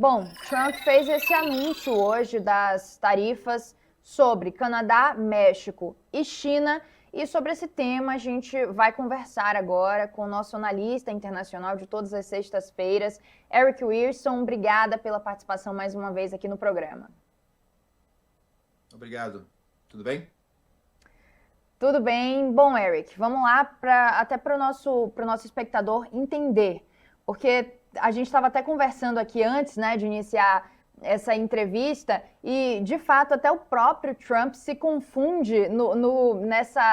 Bom, Trump fez esse anúncio hoje das tarifas sobre Canadá, México e China. E sobre esse tema a gente vai conversar agora com o nosso analista internacional de todas as sextas-feiras, Eric Wilson. Obrigada pela participação mais uma vez aqui no programa. Obrigado. Tudo bem? Tudo bem. Bom, Eric, vamos lá até para o nosso espectador entender, porque a gente estava até conversando aqui antes, né, de iniciar essa entrevista e, de fato, até o próprio Trump se confunde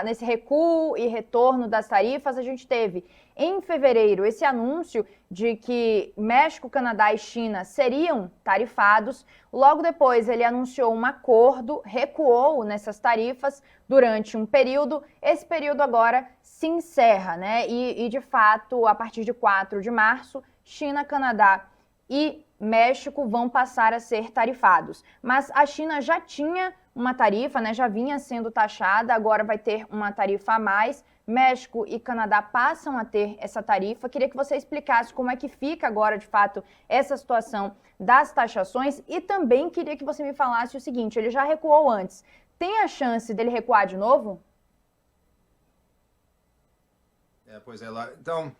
nesse recuo e retorno das tarifas. A gente teve, em fevereiro, esse anúncio de que México, Canadá e China seriam tarifados. Logo depois, ele anunciou um acordo, recuou nessas tarifas durante um período. Esse período agora se encerra, né? E de fato, a partir de 4 de março, China, Canadá e México vão passar a ser tarifados. Mas a China já tinha uma tarifa, né, já vinha sendo taxada, agora vai ter uma tarifa a mais. México e Canadá passam a ter essa tarifa. Queria que você explicasse como é que fica agora, de fato, essa situação das taxações e também queria que você me falasse o seguinte, ele já recuou antes. Tem a chance dele recuar de novo? Pois é, lá. Então,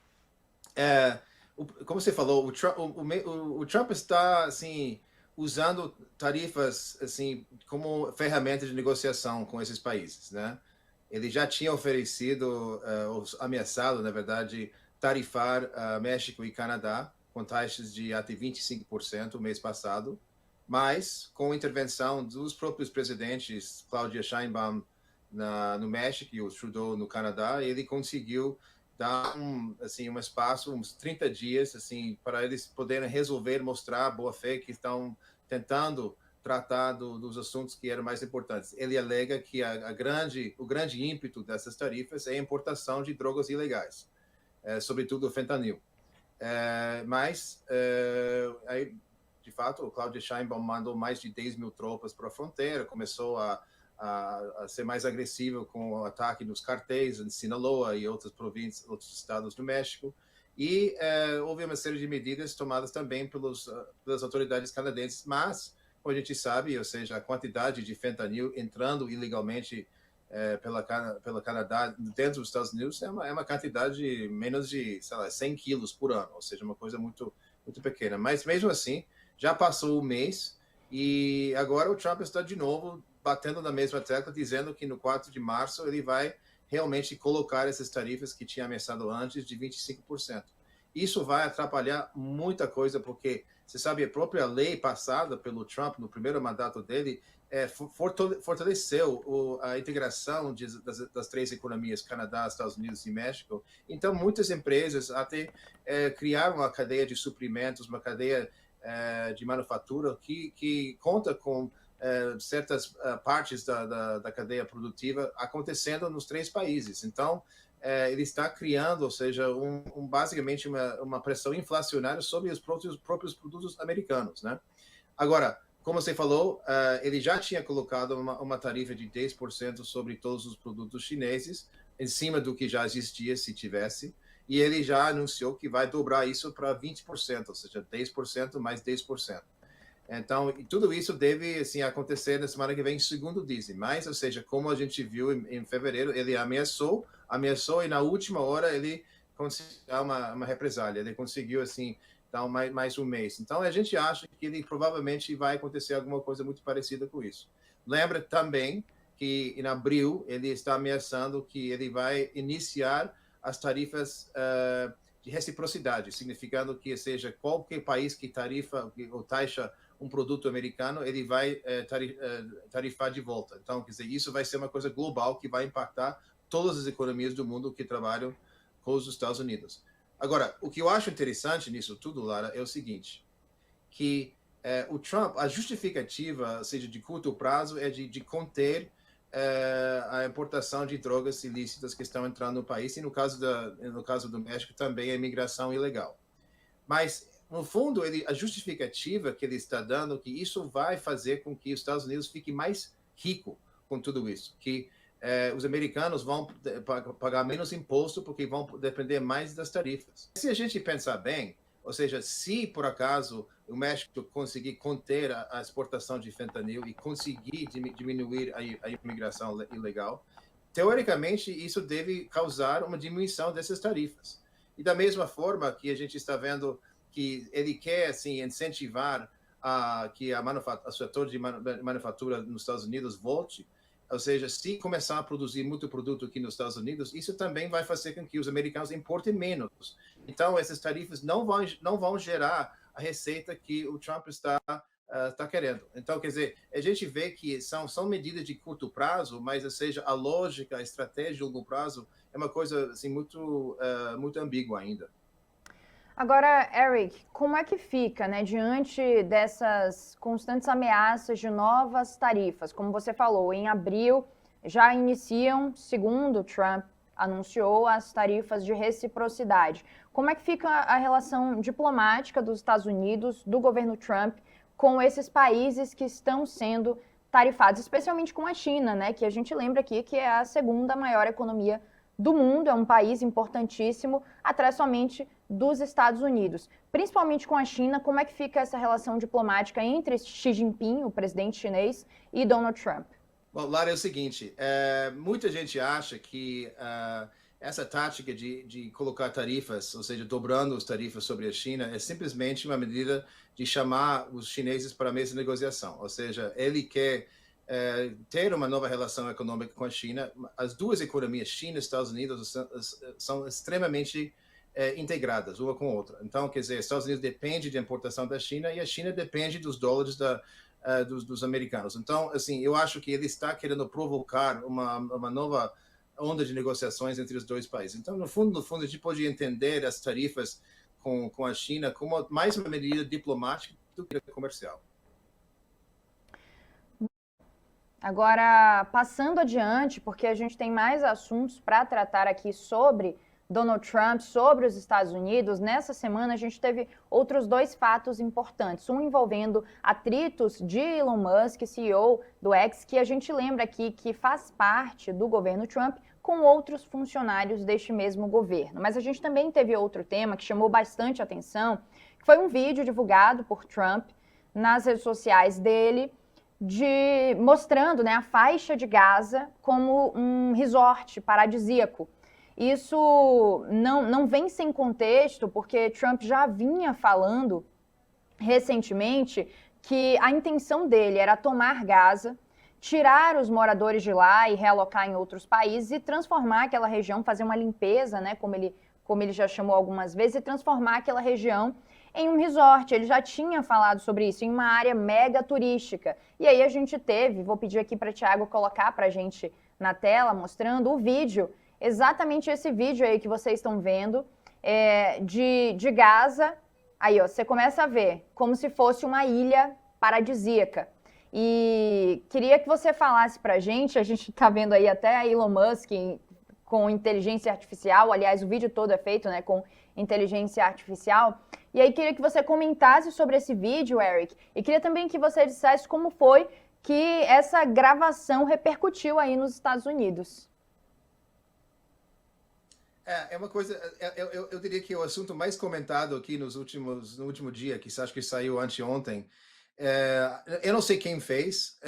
como você falou, o Trump está assim usando tarifas assim como ferramenta de negociação com esses países, né? Ele já tinha oferecido, ameaçado, na verdade, tarifar México e Canadá com taxas de até 25% o mês passado, mas com intervenção dos próprios presidentes, Claudia Sheinbaum no México e o Trudeau no Canadá, ele conseguiu dar um espaço, uns 30 dias, assim, para eles poderem resolver, mostrar a boa fé que estão tentando tratar dos assuntos que eram mais importantes. Ele alega que o grande ímpeto dessas tarifas é a importação de drogas ilegais, sobretudo o fentanil. Aí, de fato, o Claudia Sheinbaum mandou mais de 10 mil tropas para a fronteira, começou a ser mais agressivo com o ataque nos cartéis em Sinaloa e outras províncias, outros estados do México. E houve uma série de medidas tomadas também pelas autoridades canadenses, mas, como a gente sabe, ou seja, a quantidade de fentanil entrando ilegalmente pela Canadá dentro dos Estados Unidos é uma quantidade menos de, sei lá, 100 quilos por ano, ou seja, uma coisa muito, muito pequena. Mas, mesmo assim, já passou o mês e agora o Trump está de novo batendo na mesma tecla, dizendo que no 4 de março ele vai realmente colocar essas tarifas que tinha ameaçado antes de 25%. Isso vai atrapalhar muita coisa, porque, você sabe, a própria lei passada pelo Trump no primeiro mandato dele fortaleceu a integração das três economias, Canadá, Estados Unidos e México. Então, muitas empresas até criaram uma cadeia de suprimentos, uma cadeia de manufatura que conta com certas partes da cadeia produtiva acontecendo nos três países. Então, ele está criando, ou seja, basicamente uma pressão inflacionária sobre os próprios produtos americanos, né? Agora, como você falou, ele já tinha colocado uma tarifa de 10% sobre todos os produtos chineses, em cima do que já existia, se tivesse, e ele já anunciou que vai dobrar isso para 20%, ou seja, 10% mais 10%. Então, tudo isso deve assim, acontecer na semana que vem, segundo dizem. Mas, ou seja, como a gente viu em fevereiro, ele ameaçou e na última hora ele conseguiu dar uma represália. Ele conseguiu, assim, dar mais um mês. Então, a gente acha que ele provavelmente vai acontecer alguma coisa muito parecida com isso. Lembra também que em abril ele está ameaçando que ele vai iniciar as tarifas de reciprocidade, significando que seja qualquer país que tarifa ou taxa um produto americano, ele vai tarifar de volta. Então, quer dizer, isso vai ser uma coisa global que vai impactar todas as economias do mundo que trabalham com os Estados Unidos. Agora, o que eu acho interessante nisso tudo, Lara, é o seguinte, que o Trump, a justificativa, ou seja, de curto prazo, é de conter a importação de drogas ilícitas que estão entrando no país, e no caso do México também a imigração ilegal. Mas, no fundo, a justificativa que ele está dando é que isso vai fazer com que os Estados Unidos fiquem mais rico com tudo isso, que os americanos vão pagar menos imposto porque vão depender mais das tarifas. Se a gente pensar bem, Ou seja, se por acaso o México conseguir conter a exportação de fentanil e conseguir diminuir a imigração ilegal, teoricamente isso deve causar uma diminuição dessas tarifas. E da mesma forma que a gente está vendo que ele quer assim incentivar que o setor de manufatura nos Estados Unidos volte, ou seja, se começar a produzir muito produto aqui nos Estados Unidos, isso também vai fazer com que os americanos importem menos. Então, essas tarifas não vão gerar a receita que o Trump está querendo. Então, quer dizer, a gente vê que são medidas de curto prazo, mas, ou seja, a lógica, a estratégia de longo prazo é uma coisa assim, muito ambígua ainda. Agora, Eric, como é que fica, né, diante dessas constantes ameaças de novas tarifas? Como você falou, em abril já iniciam, segundo Trump anunciou, as tarifas de reciprocidade. Como é que fica a relação diplomática dos Estados Unidos, do governo Trump, com esses países que estão sendo tarifados, especialmente com a China, né, que a gente lembra aqui que é a segunda maior economia do mundo, é um país importantíssimo, atrás somente dos Estados Unidos. Principalmente com a China, como é que fica essa relação diplomática entre Xi Jinping, o presidente chinês, e Donald Trump? Bom, Lara, é o seguinte, muita gente acha que essa tática de colocar tarifas, ou seja, dobrando as tarifas sobre a China, é simplesmente uma medida de chamar os chineses para a mesa de negociação. Ou seja, ele quer ter uma nova relação econômica com a China. As duas economias, China e Estados Unidos, são extremamente integradas, uma com a outra. Então, quer dizer, Estados Unidos depende da importação da China e a China depende dos dólares dos americanos. Então, assim, eu acho que ele está querendo provocar uma nova onda de negociações entre os dois países. Então, no fundo, a gente pode entender as tarifas com a China como mais uma medida diplomática do que comercial. Agora, passando adiante, porque a gente tem mais assuntos para tratar aqui sobre Donald Trump, sobre os Estados Unidos, nessa semana a gente teve outros dois fatos importantes. Um envolvendo atritos de Elon Musk, CEO do X, que a gente lembra aqui que faz parte do governo Trump, com outros funcionários deste mesmo governo. Mas a gente também teve outro tema que chamou bastante atenção, que foi um vídeo divulgado por Trump nas redes sociais dele, mostrando, né, a faixa de Gaza como um resort paradisíaco. Isso não vem sem contexto, porque Trump já vinha falando recentemente que a intenção dele era tomar Gaza, tirar os moradores de lá e realocar em outros países e transformar aquela região, fazer uma limpeza, né, como ele já chamou algumas vezes, e transformar aquela região em um resort. Ele já tinha falado sobre isso, em uma área mega turística. E aí a gente teve, vou pedir aqui para o Thiago colocar para a gente na tela, mostrando o vídeo, exatamente esse vídeo aí que vocês estão vendo, de Gaza. Aí, ó, você começa a ver como se fosse uma ilha paradisíaca. E queria que você falasse pra gente, a gente tá vendo aí até a Elon Musk com inteligência artificial, aliás, o vídeo todo é feito, né, com inteligência artificial. E aí queria que você comentasse sobre esse vídeo, Eric, e queria também que você dissesse como foi que essa gravação repercutiu aí nos Estados Unidos. É uma coisa, eu diria que o assunto mais comentado aqui no último dia, que acho que saiu anteontem, eu não sei quem fez,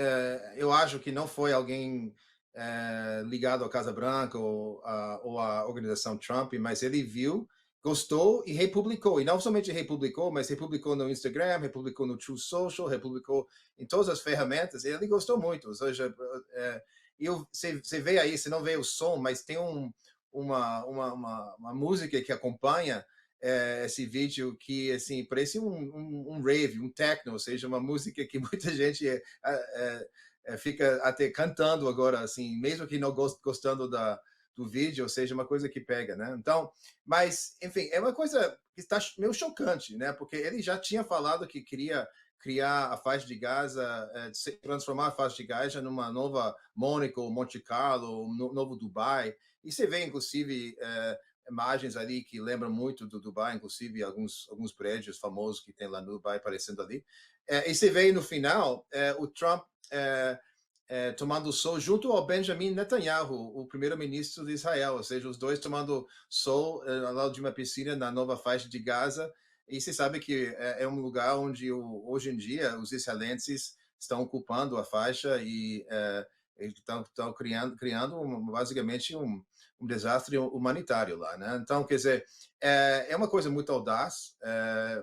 eu acho que não foi alguém ligado à Casa Branca ou à organização Trump, mas ele viu, gostou e republicou. E não somente republicou, mas republicou no Instagram, republicou no True Social, republicou em todas as ferramentas, e ele gostou muito. Ou seja, você vê aí, você não vê o som, mas tem uma música que acompanha esse vídeo que assim parece um rave, um techno, ou seja, uma música que muita gente fica até cantando agora, assim, mesmo que não gostando do vídeo, ou seja, uma coisa que pega, né? Então, mas, enfim, é uma coisa que está meio chocante, né? Porque ele já tinha falado que queria criar a faixa de Gaza, transformar a faixa de Gaza numa nova Mônaco, Monte Carlo, um novo Dubai. E você vê, inclusive, imagens ali que lembram muito do Dubai, inclusive alguns prédios famosos que tem lá no Dubai aparecendo ali. E você vê no final o Trump tomando sol junto ao Benjamin Netanyahu, o primeiro-ministro de Israel, ou seja, os dois tomando sol ao lado de uma piscina na nova faixa de Gaza. E você sabe que é um lugar onde hoje em dia os israelenses estão ocupando a faixa e estão criando basicamente um desastre humanitário lá, né? Então, quer dizer, é uma coisa muito audaz,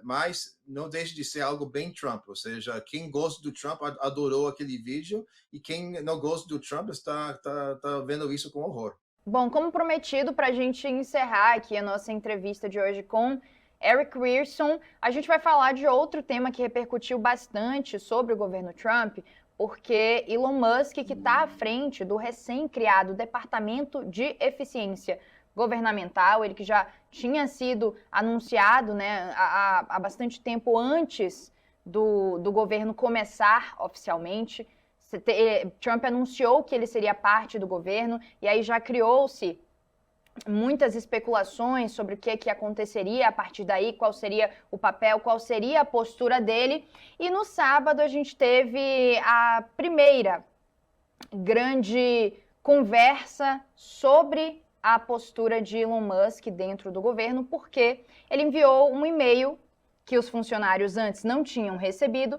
mas não deixa de ser algo bem Trump, ou seja, quem gosta do Trump adorou aquele vídeo e quem não gosta do Trump está vendo isso com horror. Bom, como prometido, para a gente encerrar aqui a nossa entrevista de hoje com Eric Weirson, a gente vai falar de outro tema que repercutiu bastante sobre o governo Trump, porque Elon Musk, que está à frente do recém-criado Departamento de Eficiência Governamental, ele que já tinha sido anunciado, né, há bastante tempo antes do governo começar oficialmente. Trump anunciou que ele seria parte do governo e aí já criou-se muitas especulações sobre o que aconteceria a partir daí, qual seria o papel, qual seria a postura dele. E no sábado a gente teve a primeira grande conversa sobre a postura de Elon Musk dentro do governo, porque ele enviou um e-mail que os funcionários antes não tinham recebido,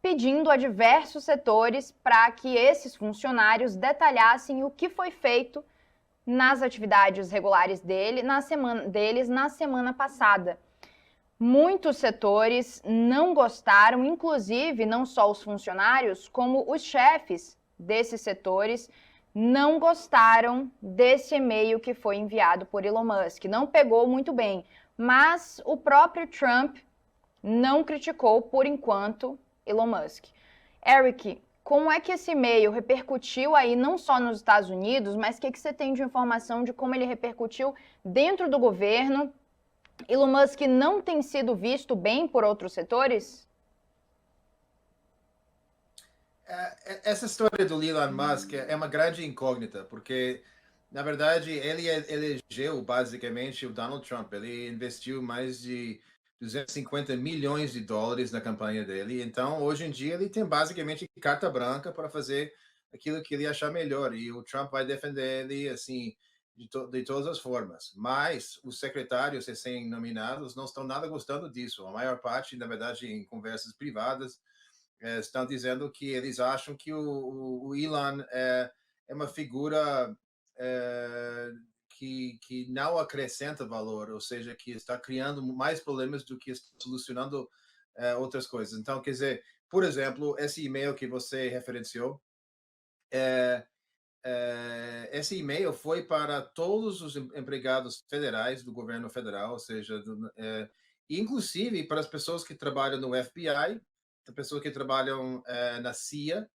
pedindo a diversos setores para que esses funcionários detalhassem o que foi feito nas atividades regulares deles na semana passada. Muitos setores não gostaram, inclusive não só os funcionários, como os chefes desses setores não gostaram desse e-mail que foi enviado por Elon Musk. Não pegou muito bem, mas o próprio Trump não criticou, por enquanto, Elon Musk. Eric, como é que esse e-mail repercutiu aí não só nos Estados Unidos, mas o que você tem de informação de como ele repercutiu dentro do governo? Elon Musk não tem sido visto bem por outros setores? Essa história do Elon Musk é uma grande incógnita, porque, na verdade, ele elegeu basicamente o Donald Trump. Ele investiu mais de 250 milhões de dólares na campanha dele. Então, hoje em dia, ele tem basicamente carta branca para fazer aquilo que ele achar melhor. E o Trump vai defender ele, assim, de todas as formas. Mas os secretários recém-nominados não estão nada gostando disso. A maior parte, na verdade, em conversas privadas, estão dizendo que eles acham que o Elon é uma figura que não acrescenta valor, ou seja, que está criando mais problemas do que solucionando outras coisas. Então, quer dizer, por exemplo, esse e-mail que você referenciou, esse e-mail foi para todos os empregados federais do governo federal, ou seja, inclusive para as pessoas que trabalham no FBI, pessoas que trabalham na CIA,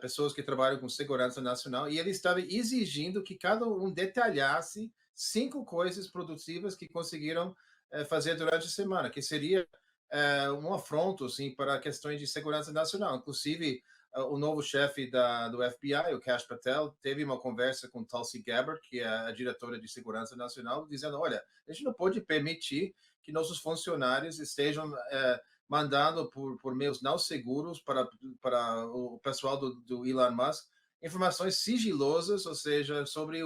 pessoas que trabalham com segurança nacional, e ele estava exigindo que cada um detalhasse 5 coisas produtivas que conseguiram fazer durante a semana, que seria um afronto assim, para questões de segurança nacional. Inclusive, o novo chefe do FBI, o Kash Patel, teve uma conversa com Tulsi Gabbard, que é a diretora de segurança nacional, dizendo, olha, a gente não pode permitir que nossos funcionários estejam mandando por meios não seguros para o pessoal do Elon Musk informações sigilosas, ou seja, sobre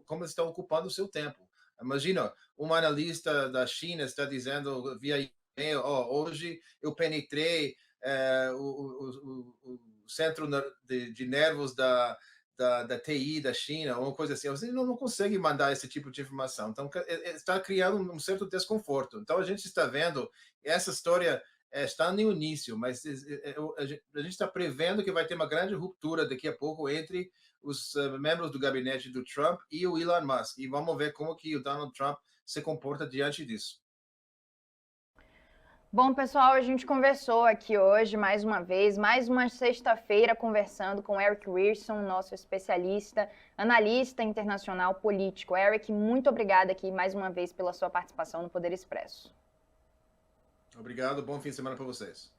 como eles estão ocupando o seu tempo. Imagina, um analista da China está dizendo via e-mail, hoje eu penetrei o centro de nervos da TI da China, ou uma coisa assim. Você não consegue mandar esse tipo de informação. Então, está criando um certo desconforto. Então, a gente está vendo essa história está no início, mas a gente está prevendo que vai ter uma grande ruptura daqui a pouco entre os membros do gabinete do Trump e o Elon Musk. E vamos ver como que o Donald Trump se comporta diante disso. Bom, pessoal, a gente conversou aqui hoje mais uma vez, mais uma sexta-feira, conversando com Eric Weirson, nosso especialista, analista internacional político. Eric, muito obrigada aqui mais uma vez pela sua participação no Poder Expresso. Obrigado, bom fim de semana para vocês.